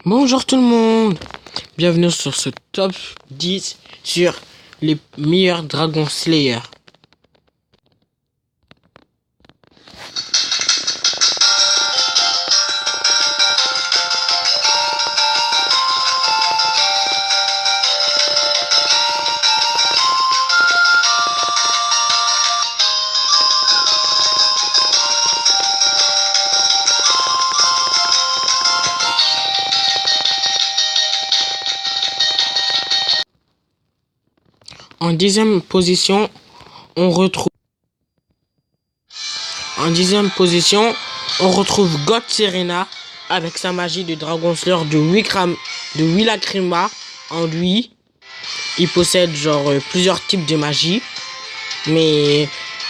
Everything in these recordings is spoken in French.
Bonjour tout le monde, bienvenue sur ce top 10 sur les meilleurs Dragon Slayer. En dixième position, on retrouve God Serena avec sa magie de Dragon Slayer de 8 Lacrima en lui. Il possède plusieurs types de magie, mais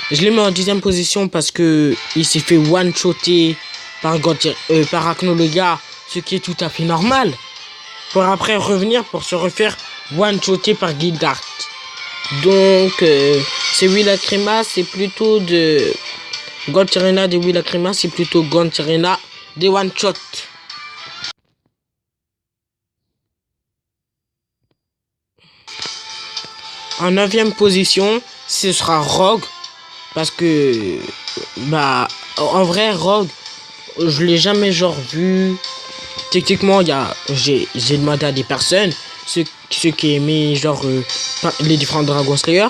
je l'ai mis en dixième position parce que il s'est fait one-shotter par Acnologa, ce qui est tout à fait normal, pour après revenir pour se refaire one-shotter par Gilgard. Donc, c'est Willakrima, c'est plutôt de God Serena de Willakrima, c'est plutôt God Serena des One Shot. En neuvième position, ce sera Rogue, parce que, en vrai, Rogue, je l'ai jamais vu. Techniquement, j'ai demandé à des personnes ceux qui aimaient les différents Dragon Slayer,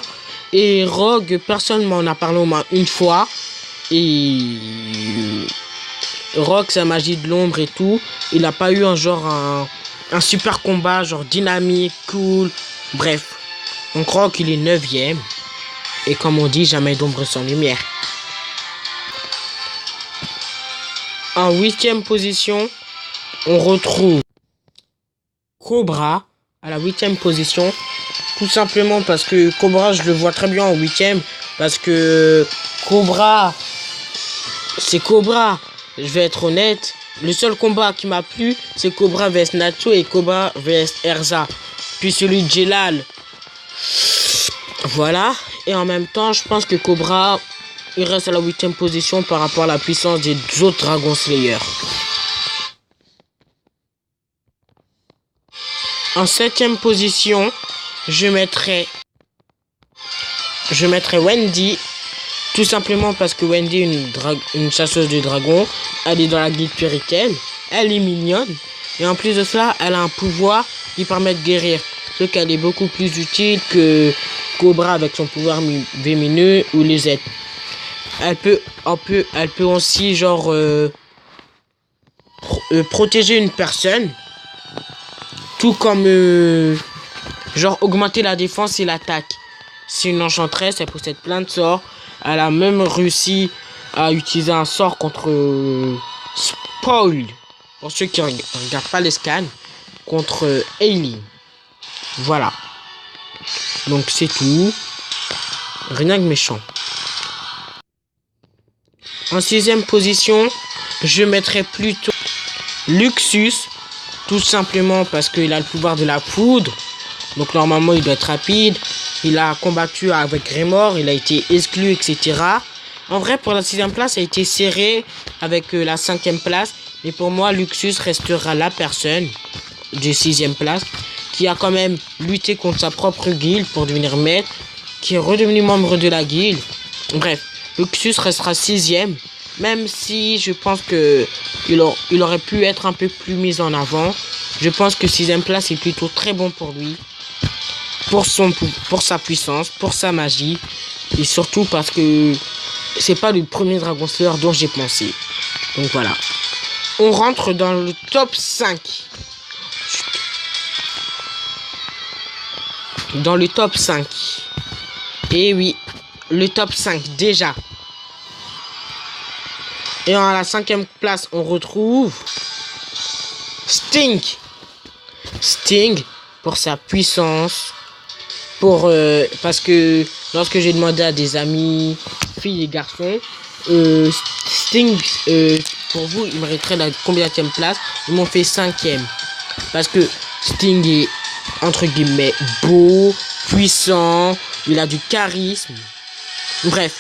et Rogue, personne m'en a parlé au moins une fois. Et Rogue, sa magie de l'ombre et tout, il a pas eu un super combat dynamique, cool, bref. Donc Rogue, il est 9ème, et comme on dit, jamais d'ombre sans lumière. En 8ème position, on retrouve Cobra à la 8ème position, tout simplement parce que Cobra, je le vois très bien en 8ème, parce que Cobra, c'est Cobra. Je vais être honnête, le seul combat qui m'a plu, c'est Cobra vs Natsu et Cobra vs Erza, puis celui de Jelal. Voilà, et en même temps, je pense que Cobra, il reste à la 8ème position par rapport à la puissance des autres Dragon Slayer. En 7ème position, je mettrai Wendy, tout simplement parce que Wendy est une chasseuse de dragons. Elle est dans la guilde Péritel, elle est mignonne, et en plus de cela, elle a un pouvoir qui permet de guérir, ce qu'elle est beaucoup plus utile que Cobra avec son pouvoir vémineux ou les aides. Elle peut aussi protéger une personne, tout comme augmenter la défense et l'attaque. C'est une enchanteresse, elle possède plein de sorts. Elle a même réussi à utiliser un sort contre Spoil, pour ceux qui regardent pas les scans, contre Aileen. Voilà. Donc c'est tout. Rien que méchant. En 6ème position, je mettrai plutôt Luxus, tout simplement parce qu'il a le pouvoir de la poudre. Donc normalement il doit être rapide. Il a combattu avec Greymoor, il a été exclu, etc. En vrai, pour la 6ème place, ça a été serré avec la 5ème place. Mais pour moi, Luxus restera la personne de 6ème place qui a quand même lutté contre sa propre guilde pour devenir maître, qui est redevenu membre de la guilde. Bref, Luxus restera 6ème, même si je pense que il aurait pu être un peu plus mis en avant. Je pense que 6ème place est plutôt très bon pour lui, pour sa puissance, pour sa magie, et surtout parce que c'est pas le premier Dragon Slayer dont j'ai pensé. Donc voilà. On rentre dans le top 5. Dans le top 5. Et oui, le top 5 déjà. Et à la 5ème place, on retrouve Sting. Sting, pour sa puissance, parce que lorsque j'ai demandé à des amis, filles et garçons, Sting, pour vous, il mériterait la combienième place? Ils m'ont fait 5ème. Parce que Sting est, entre guillemets, beau, puissant, il a du charisme. Bref,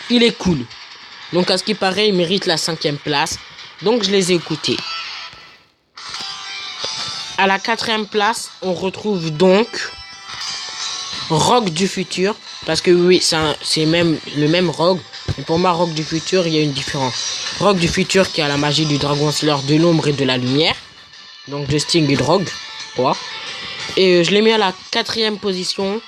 il est cool. Donc à ce qui paraît, il mérite la 5ème place. Donc je les ai écoutés. À la 4e place, on retrouve donc Rogue du futur. Parce que oui, c'est même le même Rogue. Mais pour moi, Rogue du futur, il y a une différence. Rogue du futur qui a la magie du Dragon Slayer de l'ombre et de la lumière. Donc de Sting et de Rogue. Quoi. Et je l'ai mis à la 4e position.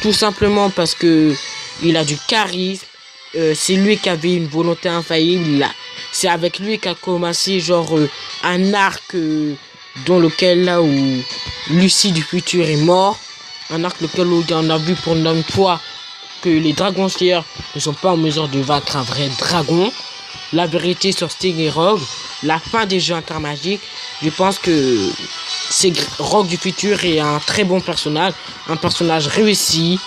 Tout simplement parce que il a du charisme. C'est lui qui avait une volonté infaillible. C'est avec lui qu'a commencé genre un arc dans lequel là où Lucie du futur est mort. Un arc lequel on a vu pour une fois que les Dragon Slayer ne sont pas en mesure de vaincre un vrai dragon. La vérité sur Sting et Rogue. La fin des jeux intermagiques. Je pense que c'est Rogue du futur est un très bon personnage. Un personnage réussi.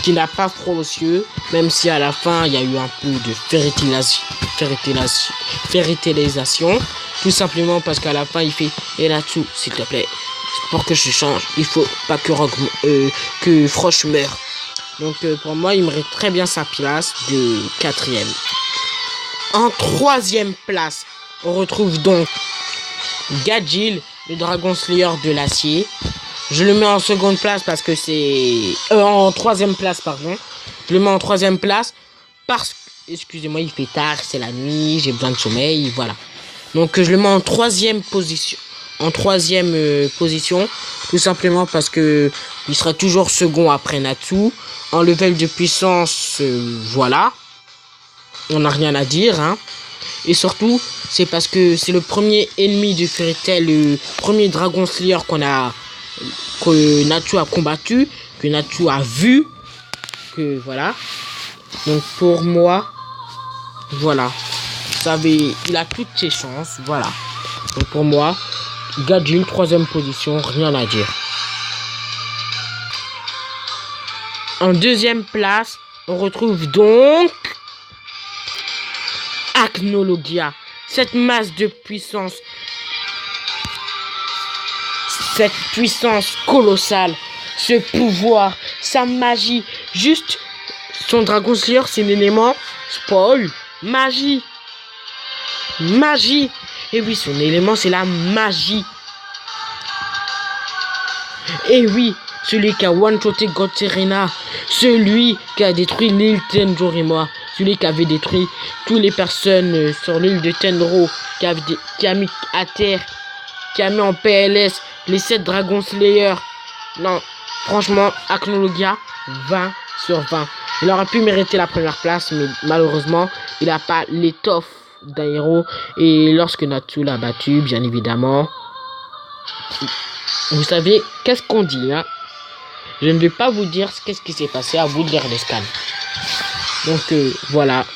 Qui n'a pas froid aux cieux. Même si à la fin il y a eu un peu de fertilisation. Tout simplement parce qu'à la fin il fait et là-dessous s'il te plaît. Pour que je change, il faut pas que que Frosh meure. Donc pour moi, il mérite très bien sa place de 4e. En 3e place, on retrouve donc Gadjil, le Dragon Slayer de l'acier. Je le mets en seconde place parce que c'est... en 3e place, pardon. Je le mets en 3e place parce que... Excusez-moi, il fait tard, c'est la nuit, j'ai besoin de sommeil, voilà. Donc je le mets en 3e position. En 3e position, tout simplement parce que il sera toujours second après Natsu. En level de puissance, voilà. On n'a rien à dire, hein. Et surtout, c'est parce que c'est le premier ennemi de Fairy Tail, le premier Dragon Slayer que Natsu a combattu, que Natsu a vu, que voilà. Donc pour moi, voilà. Il a toutes ses chances, voilà. Donc pour moi, Gadjil, 3e position, rien à dire. En 2e place, on retrouve donc Acnologia. Cette masse de puissance, cette puissance colossale, ce pouvoir, sa magie, juste son Dragon Slayer, c'est l'élément spoil, magie. Magie. Et oui, son élément, c'est la magie. Et oui, celui qui a one-shoté God Serena, celui qui a détruit l'île Tenjorima, celui qui avait détruit toutes les personnes sur l'île de Tenro, qui a mis à terre, qui a mis en PLS les 7 Dragon Slayer. Non, franchement, Acnologia, 20 sur 20. Il aurait pu mériter la première place, mais malheureusement, il n'a pas l'étoffe d'un héros. Et lorsque Natsu l'a battu, bien évidemment, vous savez qu'est-ce qu'on dit, hein? Je ne vais pas vous dire qu'est-ce qui s'est passé, à vous de lire les scans. Donc voilà,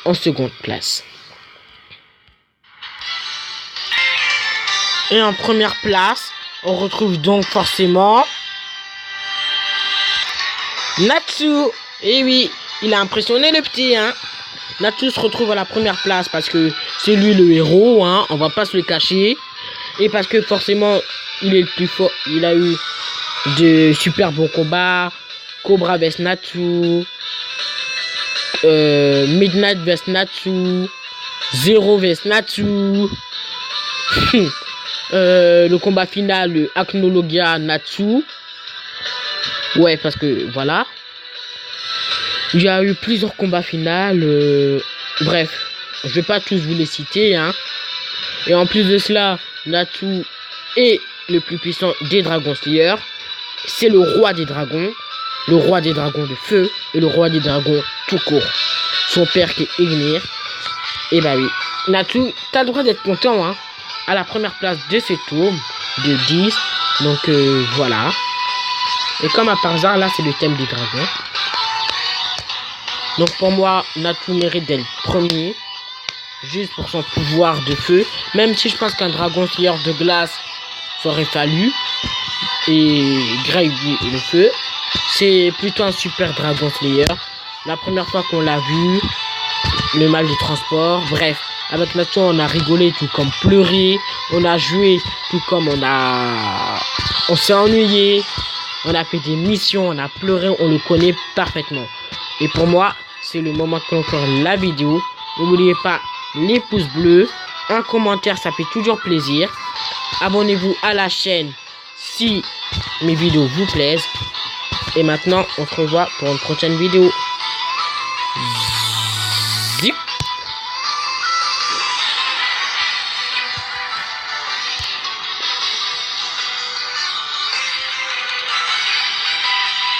en seconde place. Et en première place, on retrouve donc forcément Natsu. Et oui, il a impressionné le petit, hein. Natsu se retrouve à la première place parce que c'est lui le héros, hein, on va pas se le cacher. Et parce que forcément, il est le plus fort. Il a eu de super bons combats. Cobra vs Natsu. Midnight vs Natsu. Zero vs Natsu. Le combat final, le Acnologia Natsu. Ouais, parce que voilà. Il y a eu plusieurs combats finaux. Bref, je vais pas tous vous les citer, hein. Et en plus de cela, Natsu est le plus puissant des Dragon Slayer. C'est le roi des dragons. Le roi des dragons de feu. Et le roi des dragons tout court. Son père qui est Ignir. Et bah oui. Natsu, t'as le droit d'être content, hein. À la première place de ce tour de 10. Donc voilà. Et comme à par hasard, là c'est le thème des dragons. Donc pour moi, Natsu mérite d'être premier. Juste pour son pouvoir de feu. Même si je pense qu'un Dragon Slayer de glace serait fallu. Et Grey le feu. C'est plutôt un super Dragon Slayer. La première fois qu'on l'a vu. Le mal de transport. Bref. Avec Natsu on a rigolé tout comme pleuré. On a joué tout comme on s'est ennuyé. On a fait des missions. On a pleuré. On le connaît parfaitement. Et pour moi, c'est le moment que encore la vidéo. N'oubliez pas les pouces bleus, un commentaire, ça fait toujours plaisir. Abonnez-vous à la chaîne si mes vidéos vous plaisent. Et maintenant, on se revoit pour une prochaine vidéo. Zip.